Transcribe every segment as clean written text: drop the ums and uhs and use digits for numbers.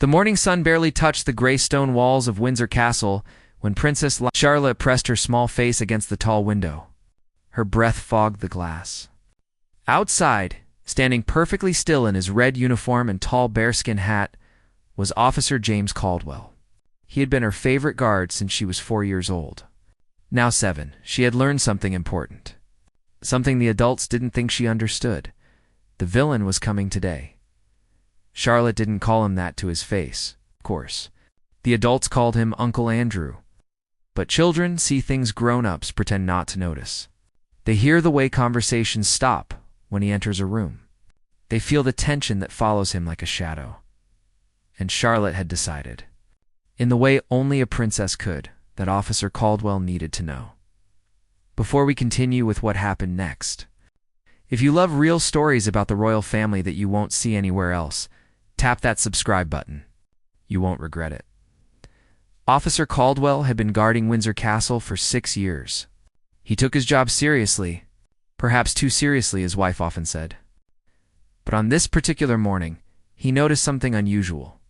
The morning sun barely touched the gray stone walls of Windsor Castle when Princess Charlotte pressed her small face against the tall window. Her breath fogged the glass. Outside, standing perfectly still in his red uniform and tall bearskin hat, was Officer James Caldwell. He had been her favorite guard since she was 4 years old. Now 7, she had learned something important. Something the adults didn't think she understood. The villain was coming today. Charlotte didn't call him that to his face, of course. The adults called him Uncle Andrew. But children see things grown-ups pretend not to notice. They hear the way conversations stop when he enters a room. They feel the tension that follows him like a shadow. And Charlotte had decided, in the way only a princess could, that Officer Caldwell needed to know. Before we continue with what happened next, if you love real stories about the royal family that you won't see anywhere else, tap that subscribe button. You won't regret it. Officer Caldwell had been guarding Windsor Castle for 6 years. He took his job seriously, perhaps too seriously, his wife often said. But on this particular morning, he noticed something unusual.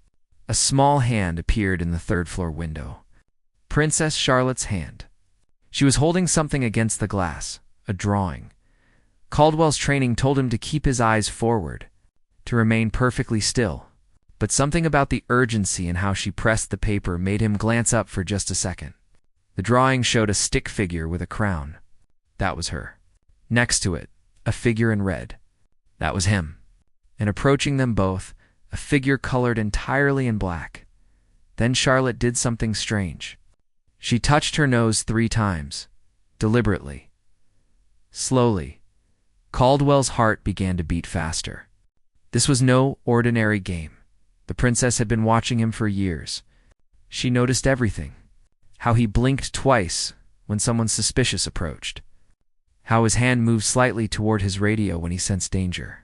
A small hand appeared in the third-floor window. Princess Charlotte's hand. She was holding something against the glass, a drawing. Caldwell's training told him to keep his eyes forward, to remain perfectly still. But something about the urgency and how she pressed the paper made him glance up for just a second. The drawing showed a stick figure with a crown. That was her. Next to it, a figure in red. That was him. And approaching them both, a figure colored entirely in black. Then Charlotte did something strange. She touched her nose 3 times, deliberately. Slowly, Caldwell's heart began to beat faster. This was no ordinary game. The princess had been watching him for years. She noticed everything. How he blinked twice when someone suspicious approached. How his hand moved slightly toward his radio when he sensed danger.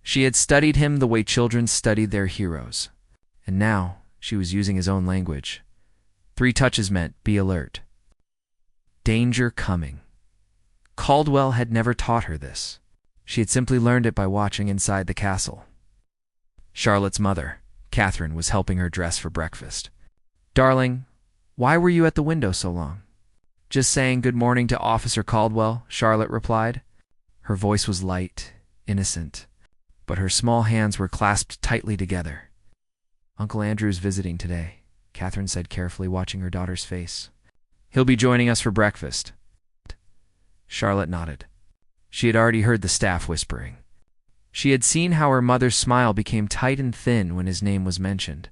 She had studied him the way children studied their heroes. And now she was using his own language. 3 touches meant, be alert. Danger coming. Caldwell had never taught her this. She had simply learned it by watching inside the castle. Charlotte's mother, Catherine, was helping her dress for breakfast. "Darling, why were you at the window so long?" "Just saying good morning to Officer Caldwell," Charlotte replied. Her voice was light, innocent, but her small hands were clasped tightly together. "Uncle Andrew's visiting today," Catherine said carefully, watching her daughter's face. "He'll be joining us for breakfast." Charlotte nodded. She had already heard the staff whispering. She had seen how her mother's smile became tight and thin when his name was mentioned.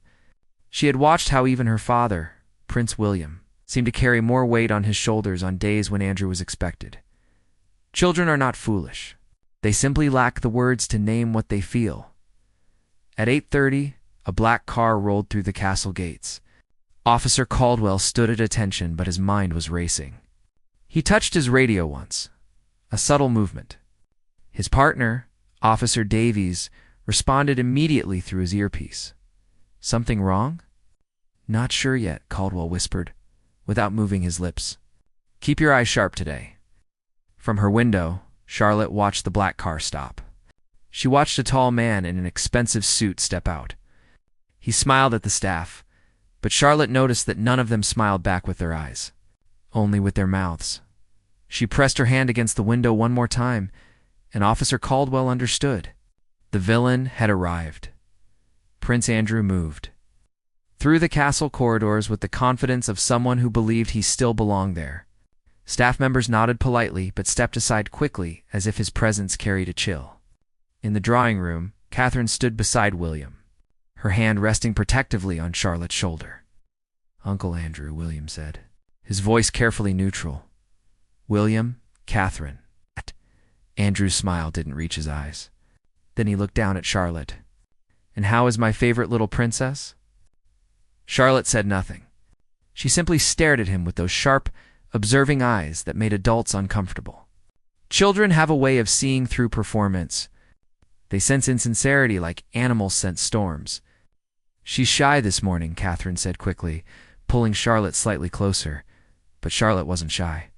She had watched how even her father, Prince William, seemed to carry more weight on his shoulders on days when Andrew was expected. Children are not foolish. They simply lack the words to name what they feel. At 8:30, a black car rolled through the castle gates. Officer Caldwell stood at attention, but his mind was racing. He touched his radio once, a subtle movement. His partner, Officer Davies, responded immediately through his earpiece. "Something wrong?" "Not sure yet," Caldwell whispered, without moving his lips. "Keep your eyes sharp today." From her window, Charlotte watched the black car stop. She watched a tall man in an expensive suit step out. He smiled at the staff, but Charlotte noticed that none of them smiled back with their eyes, only with their mouths. She pressed her hand against the window one more time, and Officer Caldwell understood. The villain had arrived. Prince Andrew moved through the castle corridors with the confidence of someone who believed he still belonged there. Staff members nodded politely but stepped aside quickly as if his presence carried a chill. In the drawing room, Catherine stood beside William, her hand resting protectively on Charlotte's shoulder. "Uncle Andrew," William said, his voice carefully neutral. "William, Catherine." Andrew's smile didn't reach his eyes. Then he looked down at Charlotte. "And how is my favorite little princess?" Charlotte said nothing. She simply stared at him with those sharp, observing eyes that made adults uncomfortable. Children have a way of seeing through performance. They sense insincerity like animals sense storms. "She's shy this morning," Catherine said quickly, pulling Charlotte slightly closer. But Charlotte wasn't shy.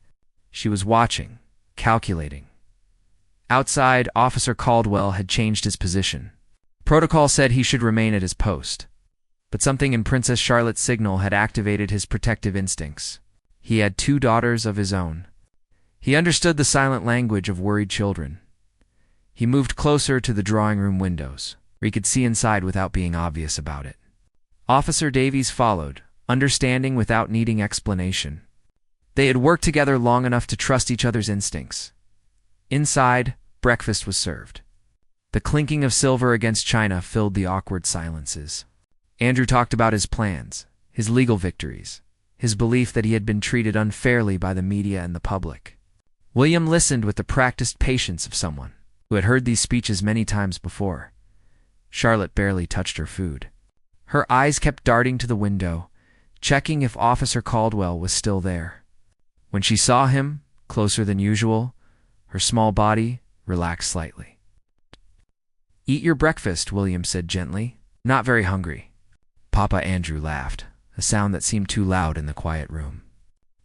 She was watching, calculating. Outside, Officer Caldwell had changed his position. Protocol said he should remain at his post. but something in Princess Charlotte's signal had activated his protective instincts. He had 2 daughters of his own. He understood the silent language of worried children. He moved closer to the drawing room windows, where he could see inside without being obvious about it. Officer Davies followed, understanding without needing explanation. They had worked together long enough to trust each other's instincts. Inside, breakfast was served. The clinking of silver against china filled the awkward silences. Andrew talked about his plans, his legal victories, his belief that he had been treated unfairly by the media and the public. William listened with the practiced patience of someone who had heard these speeches many times before. Charlotte barely touched her food. Her eyes kept darting to the window, checking if Officer Caldwell was still there. When she saw him, closer than usual, her small body relaxed slightly. "Eat your breakfast," William said gently. "Not very hungry." Papa Andrew laughed, a sound that seemed too loud in the quiet room.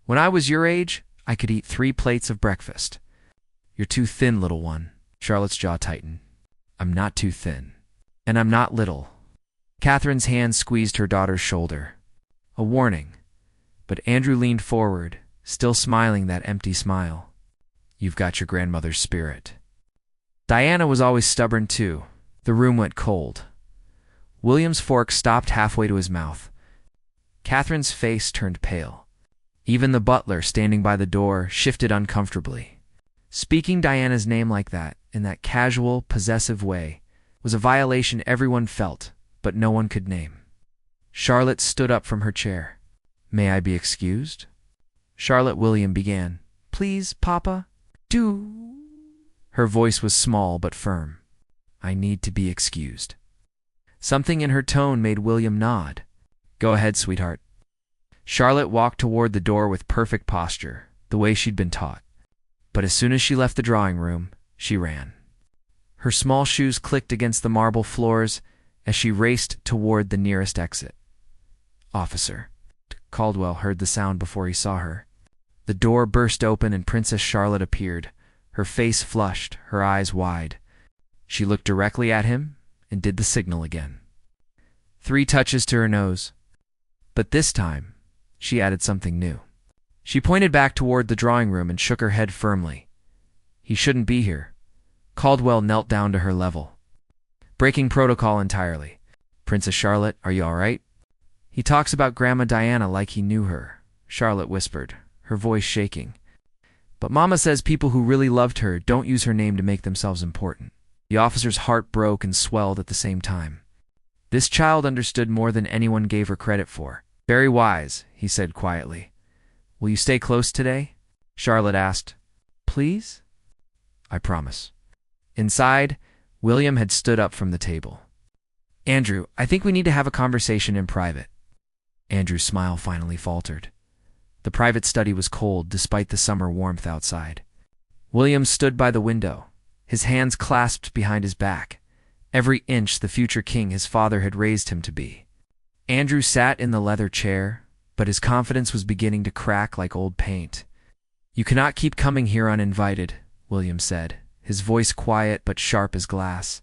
"When I was your age, I could eat 3 plates of breakfast." "You're too thin, little one." Charlotte's jaw tightened. "I'm not too thin. And I'm not little." Catherine's hand squeezed her daughter's shoulder. A warning. But Andrew leaned forward, still smiling that empty smile. "You've got your grandmother's spirit." Diana was always stubborn too. The room went cold. William's fork stopped halfway to his mouth. Catherine's face turned pale. Even the butler, standing by the door, shifted uncomfortably. Speaking Diana's name like that, in that casual, possessive way, was a violation everyone felt, but no one could name. Charlotte stood up from her chair. "May I be excused?" Charlotte William began. "Please, Papa, do." Her voice was small but firm. "I need to be excused." Something in her tone made William nod. "Go ahead, sweetheart." Charlotte walked toward the door with perfect posture, the way she'd been taught. But as soon as she left the drawing room, she ran. Her small shoes clicked against the marble floors as she raced toward the nearest exit. "Officer." Caldwell heard the sound before he saw her. The door burst open and Princess Charlotte appeared, her face flushed, her eyes wide. She looked directly at him and did the signal again. 3 touches to her nose. But this time, she added something new. She pointed back toward the drawing room and shook her head firmly. "He shouldn't be here." Caldwell knelt down to her level. "Breaking protocol entirely. Princess Charlotte, are you all right?" "He talks about Grandma Diana like he knew her," Charlotte whispered, her voice shaking. "But Mama says people who really loved her don't use her name to make themselves important." The officer's heart broke and swelled at the same time. This child understood more than anyone gave her credit for. "Very wise," he said quietly. "Will you stay close today?" Charlotte asked. "Please?" "I promise." Inside, William had stood up from the table. "Andrew, I think we need to have a conversation in private." Andrew's smile finally faltered. The private study was cold despite the summer warmth outside. William stood by the window, his hands clasped behind his back, every inch the future king his father had raised him to be. Andrew sat in the leather chair, but his confidence was beginning to crack like old paint. "You cannot keep coming here uninvited," William said, his voice quiet but sharp as glass.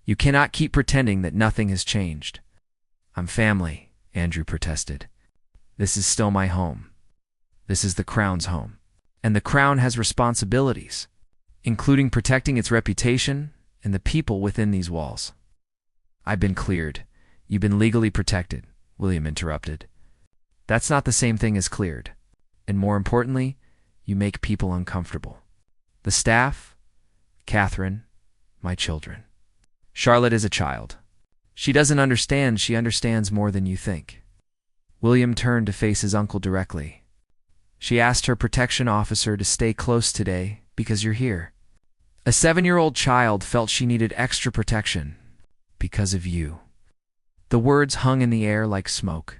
"You cannot keep pretending that nothing has changed." "I'm family," Andrew protested. "This is still my home. This is the Crown's home. And the Crown has responsibilities, including protecting its reputation and the people within these walls." "I've been cleared. You've been legally protected," William interrupted. "That's not the same thing as cleared. And more importantly, you make people uncomfortable. The staff, Catherine, my children. Charlotte is a child. She doesn't understand. She understands more than you think." William turned to face his uncle directly. "She asked her protection officer to stay close today because you're here. A 7-year-old child felt she needed extra protection because of you." The words hung in the air like smoke.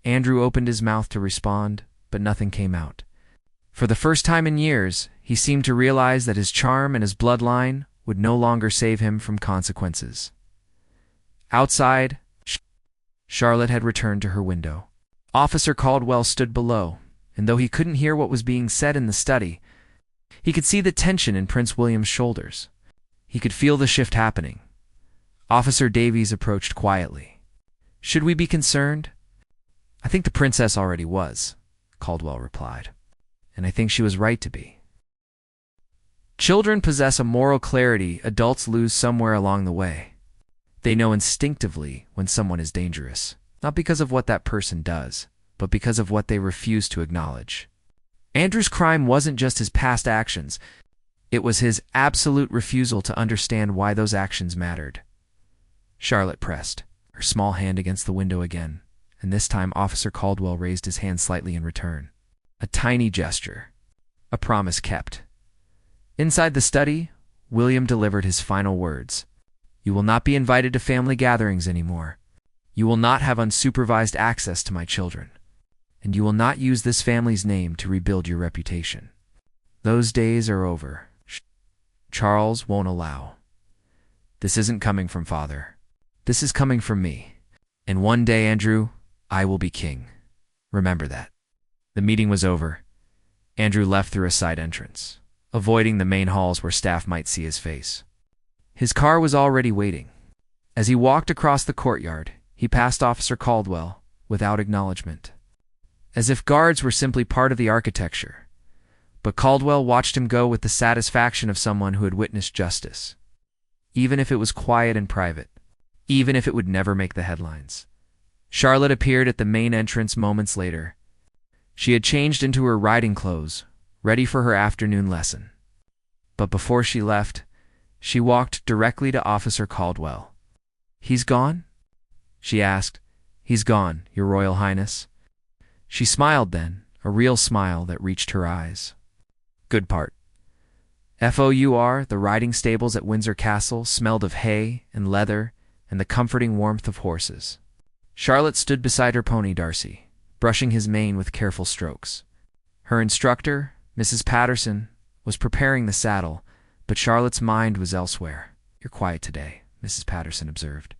Andrew opened his mouth to respond, but nothing came out. For the first time in years, he seemed to realize that his charm and his bloodline would no longer save him from consequences. Outside, Charlotte had returned to her window. Officer Caldwell stood below, and though he couldn't hear what was being said in the study, he could see the tension in Prince William's shoulders. He could feel the shift happening. Officer Davies approached quietly. Should we be concerned? I think the princess already was, Caldwell replied. And I think she was right to be. Children possess a moral clarity adults lose somewhere along the way. They know instinctively when someone is dangerous, not because of what that person does, but because of what they refuse to acknowledge. Andrew's crime wasn't just his past actions. It was his absolute refusal to understand why those actions mattered. Charlotte pressed her small hand against the window again, and this time Officer Caldwell raised his hand slightly in return. A tiny gesture. A promise kept. Inside the study, William delivered his final words. You will not be invited to family gatherings anymore. You will not have unsupervised access to my children. And you will not use this family's name to rebuild your reputation. Those days are over. Charles won't allow. This isn't coming from Father. This is coming from me. And one day, Andrew, I will be king. Remember that. The meeting was over. Andrew left through a side entrance, avoiding the main halls where staff might see his face. His car was already waiting. As he walked across the courtyard, he passed Officer Caldwell without acknowledgement, as if guards were simply part of the architecture. But Caldwell watched him go with the satisfaction of someone who had witnessed justice, even if it was quiet and private, even if it would never make the headlines. Charlotte appeared at the main entrance moments later. She had changed into her riding clothes, ready for her afternoon lesson. But before she left, she walked directly to Officer Caldwell. He's gone? She asked. He's gone, Your Royal Highness. She smiled then, a real smile that reached her eyes. Good part. FOUR, the riding stables at Windsor Castle smelled of hay and leather and the comforting warmth of horses. Charlotte stood beside her pony Darcy, brushing his mane with careful strokes. Her instructor, Mrs. Patterson, was preparing the saddle, but Charlotte's mind was elsewhere. You're quiet today, Mrs. Patterson observed.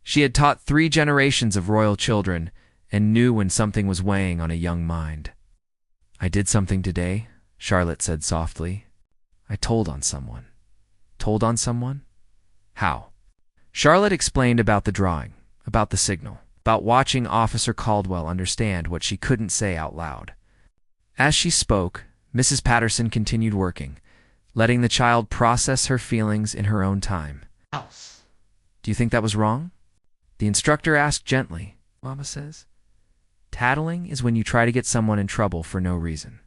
She had taught 3 generations of royal children and knew when something was weighing on a young mind. I did something today, Charlotte said softly. I told on someone. Told on someone? How? Charlotte explained about the drawing, about the signal, about watching Officer Caldwell understand what she couldn't say out loud. As she spoke, Mrs. Patterson continued working, letting the child process her feelings in her own time. Do you think that was wrong? The instructor asked gently. Mama says, tattling is when you try to get someone in trouble for no reason.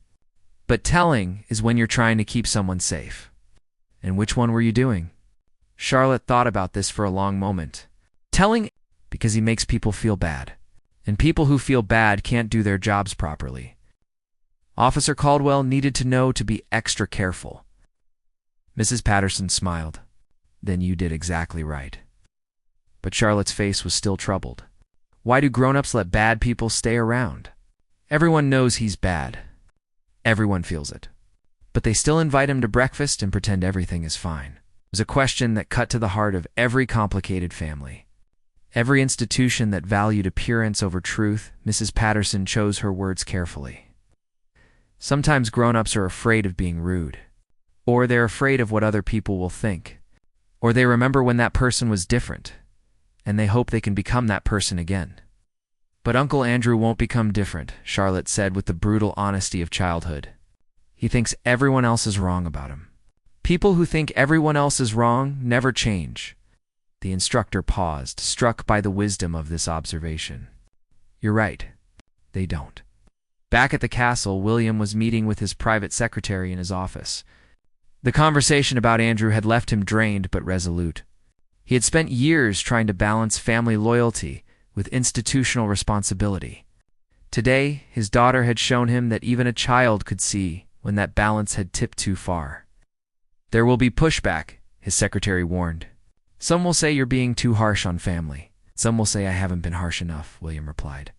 But telling is when you're trying to keep someone safe. And which one were you doing? Charlotte thought about this for a long moment. Telling, because he makes people feel bad. And people who feel bad can't do their jobs properly. Officer Caldwell needed to know to be extra careful. Mrs. Patterson smiled. Then you did exactly right. But Charlotte's face was still troubled. Why do grown-ups let bad people stay around? Everyone knows he's bad. Everyone feels it. But they still invite him to breakfast and pretend everything is fine. It was a question that cut to the heart of every complicated family. Every institution that valued appearance over truth, Mrs. Patterson chose her words carefully. Sometimes grown-ups are afraid of being rude. Or they're afraid of what other people will think. Or they remember when that person was different, and they hope they can become that person again. But Uncle Andrew won't become different, Charlotte said with the brutal honesty of childhood. He thinks everyone else is wrong about him. People who think everyone else is wrong never change. The instructor paused, struck by the wisdom of this observation. You're right. They don't. Back at the castle, William was meeting with his private secretary in his office. The conversation about Andrew had left him drained but resolute. He had spent years trying to balance family loyalty with institutional responsibility. Today, his daughter had shown him that even a child could see when that balance had tipped too far. There will be pushback, his secretary warned. Some will say you're being too harsh on family. Some will say I haven't been harsh enough, William replied.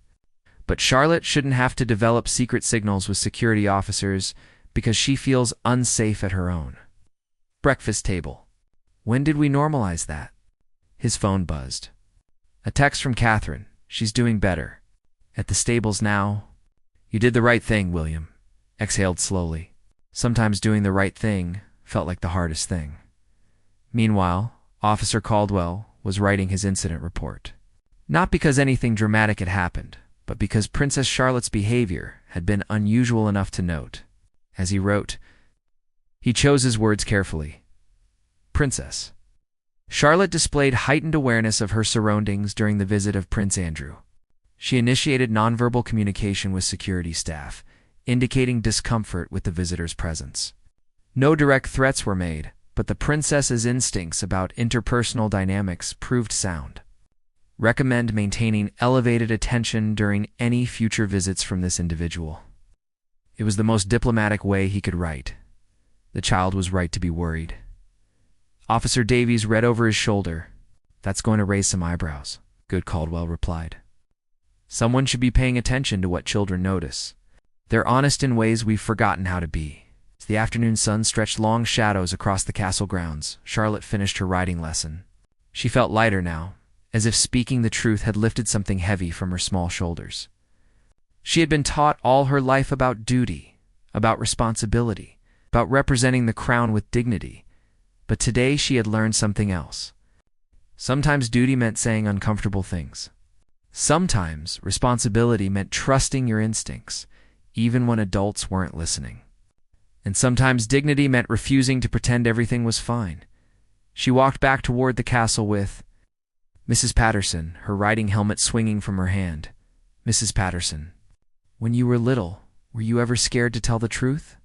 But Charlotte shouldn't have to develop secret signals with security officers because she feels unsafe at her own. Breakfast table. When did we normalize that? His phone buzzed. A text from Catherine. She's doing better. At the stables now. You did the right thing, William. Exhaled slowly. Sometimes doing the right thing felt like the hardest thing. Meanwhile, Officer Caldwell was writing his incident report. Not because anything dramatic had happened, but because Princess Charlotte's behavior had been unusual enough to note. As he wrote, he chose his words carefully. Princess. Charlotte displayed heightened awareness of her surroundings during the visit of Prince Andrew. She initiated nonverbal communication with security staff, indicating discomfort with the visitor's presence. No direct threats were made, but the princess's instincts about interpersonal dynamics proved sound. Recommend maintaining elevated attention during any future visits from this individual. It was the most diplomatic way he could write. The child was right to be worried. Officer Davies read over his shoulder. That's going to raise some eyebrows, Good Caldwell replied. Someone should be paying attention to what children notice. They're honest in ways we've forgotten how to be. As the afternoon sun stretched long shadows across the castle grounds, Charlotte finished her riding lesson. She felt lighter now, as if speaking the truth had lifted something heavy from her small shoulders. She had been taught all her life about duty, about responsibility, about representing the crown with dignity, but today she had learned something else. Sometimes duty meant saying uncomfortable things. Sometimes responsibility meant trusting your instincts, even when adults weren't listening. And sometimes dignity meant refusing to pretend everything was fine. She walked back toward the castle with Mrs. Patterson, her riding helmet swinging from her hand. Mrs. Patterson, when you were little, were you ever scared to tell the truth?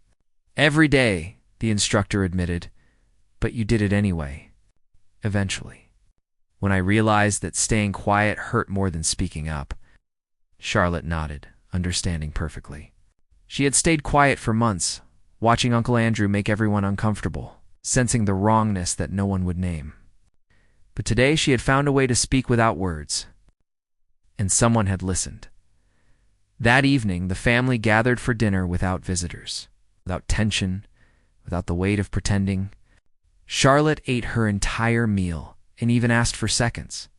Every day, the instructor admitted, but you did it anyway. Eventually. When I realized that staying quiet hurt more than speaking up. Charlotte nodded, understanding perfectly. She had stayed quiet for months, watching Uncle Andrew make everyone uncomfortable, sensing the wrongness that no one would name. But today she had found a way to speak without words. And someone had listened. That evening, the family gathered for dinner without visitors, without tension, without the weight of pretending. Charlotte ate her entire meal and even asked for seconds.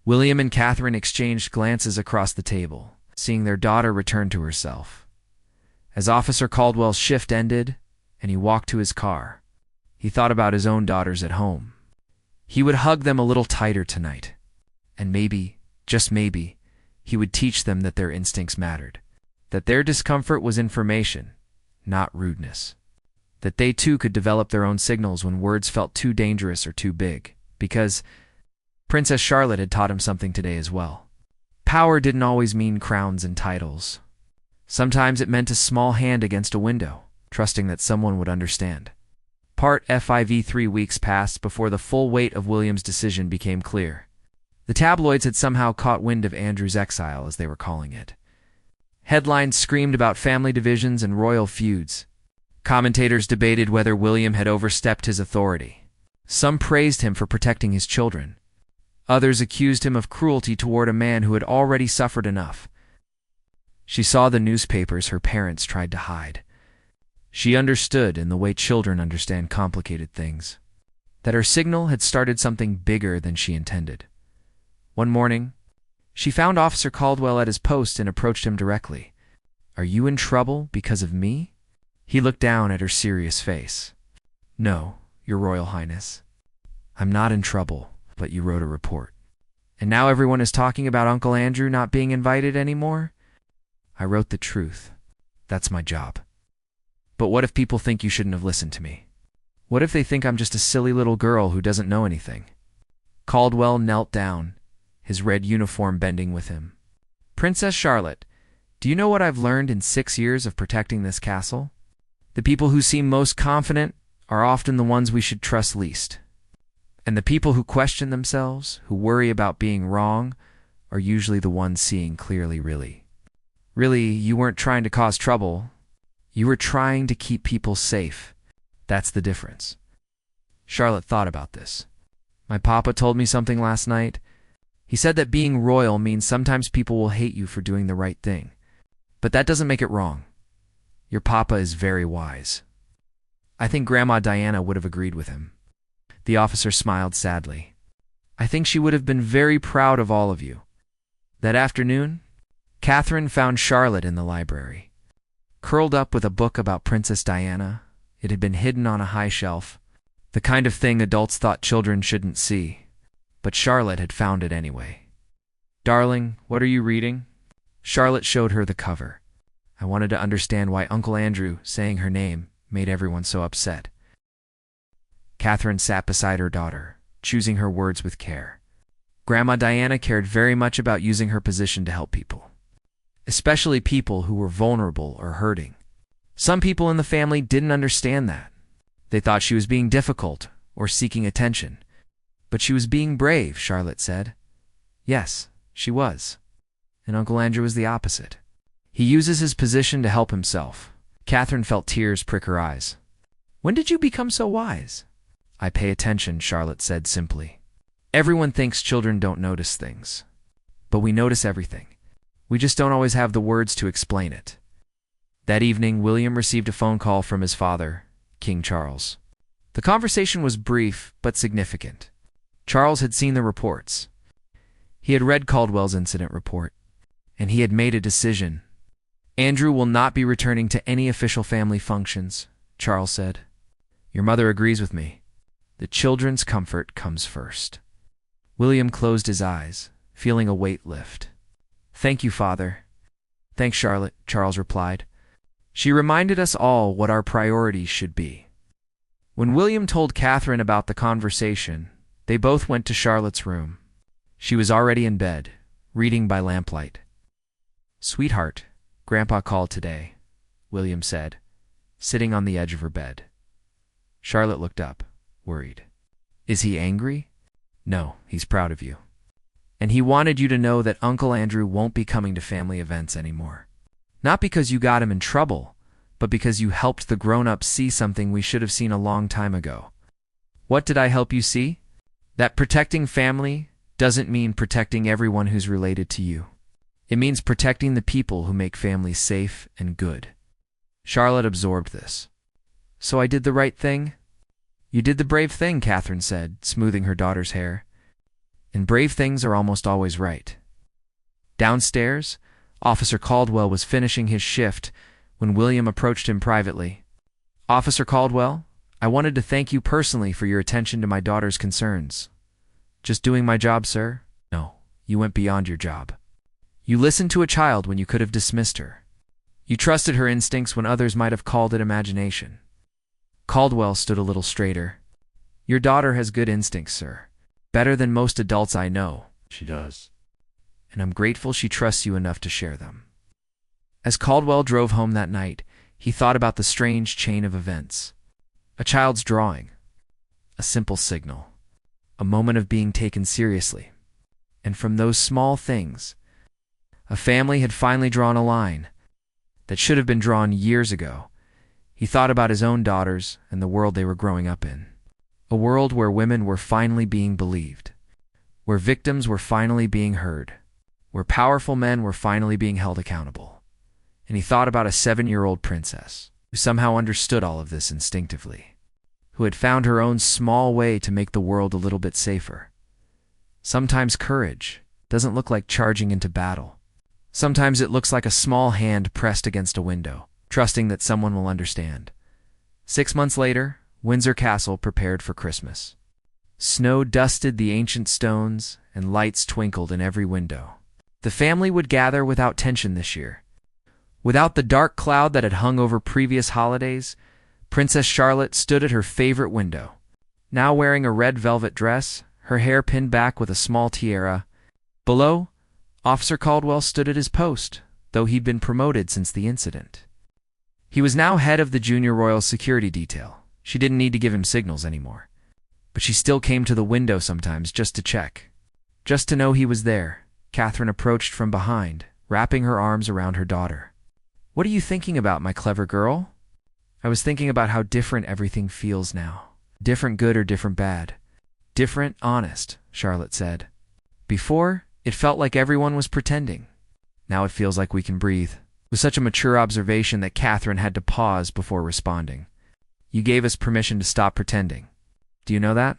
William and Catherine exchanged glances across the table, seeing their daughter return to herself. As Officer Caldwell's shift ended and he walked to his car, he thought about his own daughters at home. He would hug them a little tighter tonight, and maybe, just maybe, he would teach them that their instincts mattered, that their discomfort was information, not rudeness, that they too could develop their own signals when words felt too dangerous or too big, because Princess Charlotte had taught him something today as well. Power didn't always mean crowns and titles. Sometimes it meant a small hand against a window, trusting that someone would understand. Part 3 weeks passed before the full weight of William's decision became clear. The tabloids had somehow caught wind of Andrew's exile, as they were calling it. Headlines screamed about family divisions and royal feuds. Commentators debated whether William had overstepped his authority. Some praised him for protecting his children. Others accused him of cruelty toward a man who had already suffered enough. She saw the newspapers her parents tried to hide. She understood, in the way children understand complicated things, that her signal had started something bigger than she intended. One morning, she found Officer Caldwell at his post and approached him directly. "Are you in trouble because of me?" He looked down at her serious face. "No, Your Royal Highness. I'm not in trouble, but you wrote a report. And now everyone is talking about Uncle Andrew not being invited anymore? I wrote the truth. That's my job. But what if people think you shouldn't have listened to me? What if they think I'm just a silly little girl who doesn't know anything?" Caldwell knelt down, his red uniform bending with him. "Princess Charlotte, do you know what I've learned in 6 years of protecting this castle? The people who seem most confident are often the ones we should trust least. And the people who question themselves, who worry about being wrong, are usually the ones seeing clearly, really. Really, you weren't trying to cause trouble. You were trying to keep people safe. That's the difference." Charlotte thought about this. "My papa told me something last night. He said that being royal means sometimes people will hate you for doing the right thing. But that doesn't make it wrong. Your papa is very wise." I think Grandma Diana would have agreed with him. The officer smiled sadly. "I think she would have been very proud of all of you." That afternoon, Catherine found Charlotte in the library. Curled up with a book about Princess Diana, it had been hidden on a high shelf, the kind of thing adults thought children shouldn't see, but Charlotte had found it anyway. "Darling, what are you reading?" Charlotte showed her the cover. I wanted to understand why Uncle Andrew, saying her name, made everyone so upset. Catherine sat beside her daughter, choosing her words with care. Grandma Diana cared very much about using her position to help people, especially people who were vulnerable or hurting. Some people in the family didn't understand that. They thought she was being difficult or seeking attention. But she was being brave, Charlotte said. Yes, she was. And Uncle Andrew was the opposite. He uses his position to help himself. Catherine felt tears prick her eyes. When did you become so wise? I pay attention, Charlotte said simply. Everyone thinks children don't notice things. But we notice everything. We just don't always have the words to explain it. That evening, William received a phone call from his father, King Charles. The conversation was brief but significant. Charles had seen the reports. He had read Caldwell's incident report, and he had made a decision. Andrew will not be returning to any official family functions, Charles said. Your mother agrees with me. The children's comfort comes first. William closed his eyes, feeling a weight lift. Thank you, Father. Thanks, Charlotte, Charles replied. She reminded us all what our priorities should be. When William told Catherine about the conversation, they both went to Charlotte's room. She was already in bed, reading by lamplight. Sweetheart, Grandpa called today, William said, sitting on the edge of her bed. Charlotte looked up, worried. Is he angry? No, he's proud of you. And he wanted you to know that Uncle Andrew won't be coming to family events anymore. Not because you got him in trouble, but because you helped the grown-ups see something we should have seen a long time ago. What did I help you see? That protecting family doesn't mean protecting everyone who's related to you. It means protecting the people who make families safe and good. Charlotte absorbed this. So I did the right thing? You did the brave thing, Catherine said, smoothing her daughter's hair. And brave things are almost always right. Downstairs, Officer Caldwell was finishing his shift when William approached him privately. Officer Caldwell, I wanted to thank you personally for your attention to my daughter's concerns. Just doing my job, sir? No, you went beyond your job. You listened to a child when you could have dismissed her. You trusted her instincts when others might have called it imagination. Caldwell stood a little straighter. Your daughter has good instincts, sir. Better than most adults I know. She does. And I'm grateful she trusts you enough to share them. As Caldwell drove home that night, he thought about the strange chain of events. A child's drawing. A simple signal. A moment of being taken seriously. And from those small things, a family had finally drawn a line that should have been drawn years ago. He thought about his own daughters and the world they were growing up in. A world where women were finally being believed, where victims were finally being heard, where powerful men were finally being held accountable. And he thought about a 7-year-old princess who somehow understood all of this instinctively, who had found her own small way to make the world a little bit safer. Sometimes courage doesn't look like charging into battle. Sometimes it looks like a small hand pressed against a window, trusting that someone will understand. 6 months later, Windsor Castle prepared for Christmas. Snow dusted the ancient stones and lights twinkled in every window. The family would gather without tension this year. Without the dark cloud that had hung over previous holidays, Princess Charlotte stood at her favorite window. Now wearing a red velvet dress, her hair pinned back with a small tiara. Below, Officer Caldwell stood at his post, though he'd been promoted since the incident. He was now head of the Junior Royal Security Detail. She didn't need to give him signals anymore. But she still came to the window sometimes just to check. Just to know he was there, Catherine approached from behind, wrapping her arms around her daughter. What are you thinking about, my clever girl? I was thinking about how different everything feels now. Different good or different bad. Different honest, Charlotte said. Before, it felt like everyone was pretending. Now it feels like we can breathe. It was such a mature observation that Catherine had to pause before responding. You gave us permission to stop pretending. Do you know that?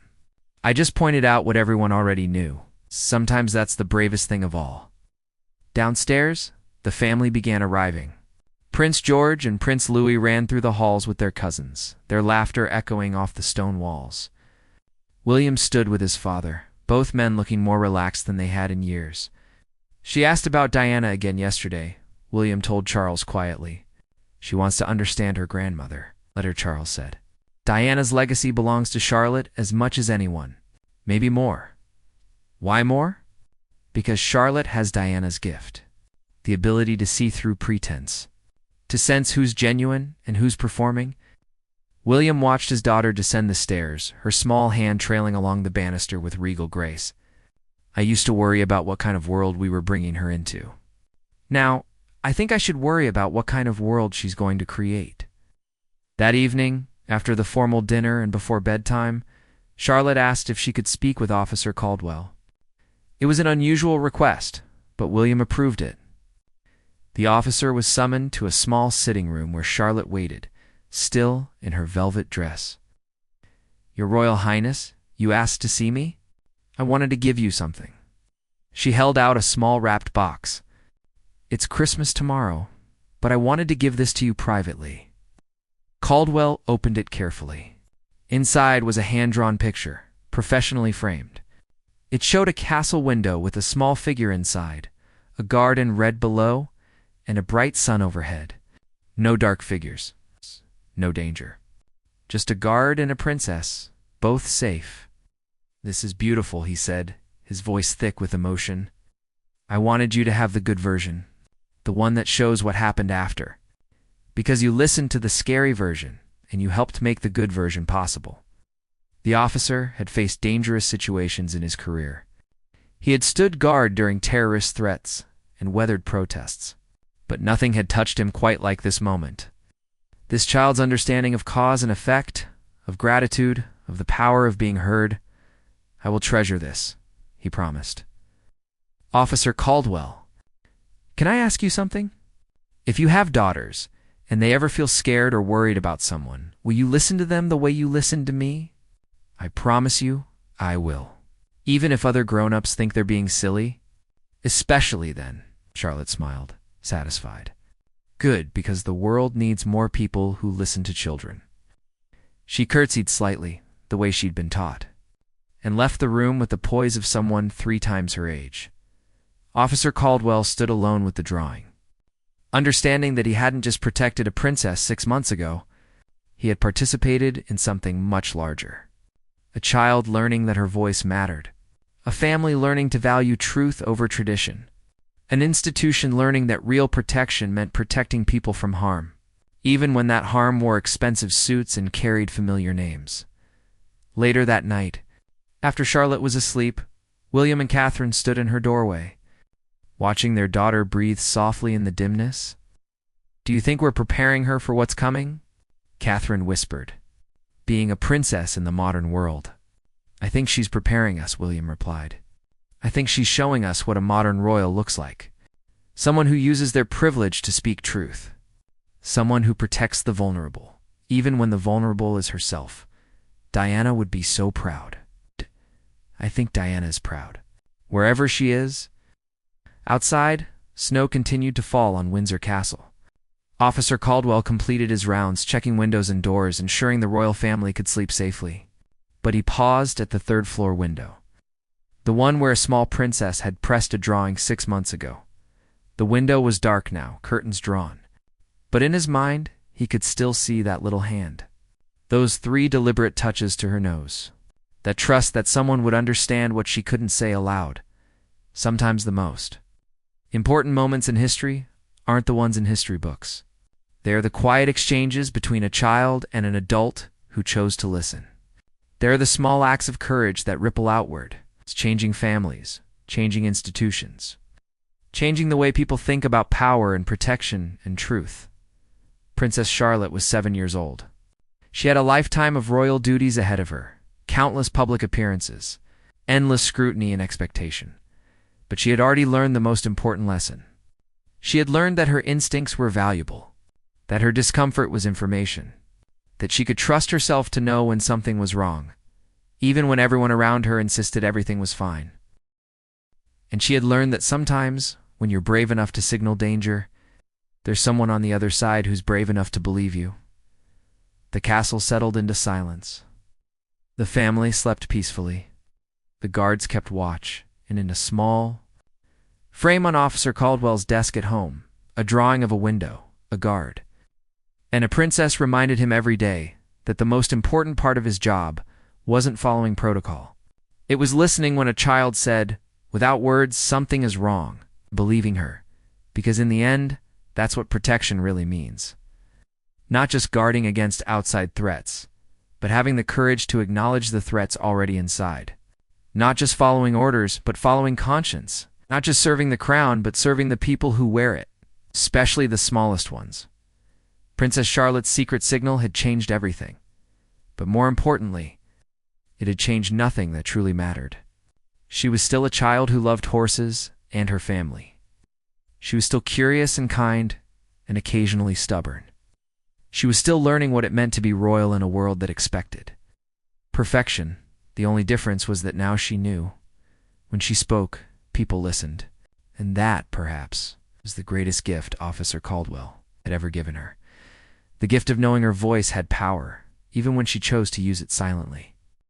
I just pointed out what everyone already knew. Sometimes that's the bravest thing of all. Downstairs, the family began arriving. Prince George and Prince Louis ran through the halls with their cousins, their laughter echoing off the stone walls. William stood with his father, both men looking more relaxed than they had in years. She asked about Diana again yesterday, William told Charles quietly. She wants to understand her grandmother, later Charles said. Diana's legacy belongs to Charlotte as much as anyone, maybe more. Why more? Because Charlotte has Diana's gift, the ability to see through pretense, to sense who's genuine and who's performing. William watched his daughter descend the stairs, her small hand trailing along the banister with regal grace. I used to worry about what kind of world we were bringing her into. Now, I think I should worry about what kind of world she's going to create. That evening, after the formal dinner and before bedtime, Charlotte asked if she could speak with Officer Caldwell. It was an unusual request, but William approved it. The officer was summoned to a small sitting room where Charlotte waited, still in her velvet dress. Your Royal Highness, you asked to see me? I wanted to give you something. She held out a small wrapped box. It's Christmas tomorrow, but I wanted to give this to you privately. Caldwell opened it carefully. Inside was a hand-drawn picture, professionally framed. It showed a castle window with a small figure inside, a guard in red below, and a bright sun overhead. No dark figures, no danger. Just a guard and a princess, both safe. This is beautiful, he said, his voice thick with emotion. I wanted you to have the good version, the one that shows what happened after. Because you listened to the scary version, and you helped make the good version possible. The officer had faced dangerous situations in his career. He had stood guard during terrorist threats and weathered protests. But nothing had touched him quite like this moment. This child's understanding of cause and effect, of gratitude, of the power of being heard. I will treasure this, he promised. Officer Caldwell, can I ask you something? If you have daughters, and they ever feel scared or worried about someone, will you listen to them the way you listened to me? I promise you, I will. Even if other grown-ups think they're being silly? Especially then, Charlotte smiled, satisfied. Good, because the world needs more people who listen to children. She curtsied slightly, the way she'd been taught, and left the room with the poise of someone 3 times her age. Officer Caldwell stood alone with the drawing. Understanding that he hadn't just protected a princess 6 months ago, he had participated in something much larger. A child learning that her voice mattered. A family learning to value truth over tradition. An institution learning that real protection meant protecting people from harm, even when that harm wore expensive suits and carried familiar names. Later that night, after Charlotte was asleep, William and Catherine stood in her doorway, watching their daughter breathe softly in the dimness. Do you think we're preparing her for what's coming? Catherine whispered. Being a princess in the modern world. I think she's preparing us, William replied. I think she's showing us what a modern royal looks like. Someone who uses their privilege to speak truth. Someone who protects the vulnerable, even when the vulnerable is herself. Diana would be so proud. I think Diana is proud. Wherever she is. Outside, snow continued to fall on Windsor Castle. Officer Caldwell completed his rounds, checking windows and doors, ensuring the royal family could sleep safely. But he paused at the 3rd-floor window. The one where a small princess had pressed a drawing 6 months ago. The window was dark now, curtains drawn. But in his mind, he could still see that little hand. Those 3 deliberate touches to her nose. That trust that someone would understand what she couldn't say aloud. Sometimes the most. Important moments in history aren't the ones in history books. They are the quiet exchanges between a child and an adult who chose to listen. They are the small acts of courage that ripple outward. It's changing families, changing institutions, changing the way people think about power and protection and truth. Princess Charlotte was 7 years old. She had a lifetime of royal duties ahead of her, countless public appearances, endless scrutiny and expectation. But she had already learned the most important lesson. She had learned that her instincts were valuable, that her discomfort was information, that she could trust herself to know when something was wrong, even when everyone around her insisted everything was fine. And she had learned that sometimes, when you're brave enough to signal danger, there's someone on the other side who's brave enough to believe you. The castle settled into silence. The family slept peacefully. The guards kept watch, and in a small, Frame on Officer Caldwell's desk at home, a drawing of a window, a guard. And a princess reminded him every day that the most important part of his job wasn't following protocol. It was listening when a child said, without words, something is wrong, believing her, because in the end, that's what protection really means. Not just guarding against outside threats, but having the courage to acknowledge the threats already inside. Not just following orders, but following conscience. Not just serving the crown, but serving the people who wear it, especially the smallest ones. Princess Charlotte's secret signal had changed everything. But more importantly, it had changed nothing that truly mattered. She was still a child who loved horses and her family. She was still curious and kind, and occasionally stubborn. She was still learning what it meant to be royal in a world that expected perfection. The only difference was that now she knew. When she spoke, people listened. And that, perhaps, was the greatest gift Officer Caldwell had ever given her. The gift of knowing her voice had power, even when she chose to use it silently.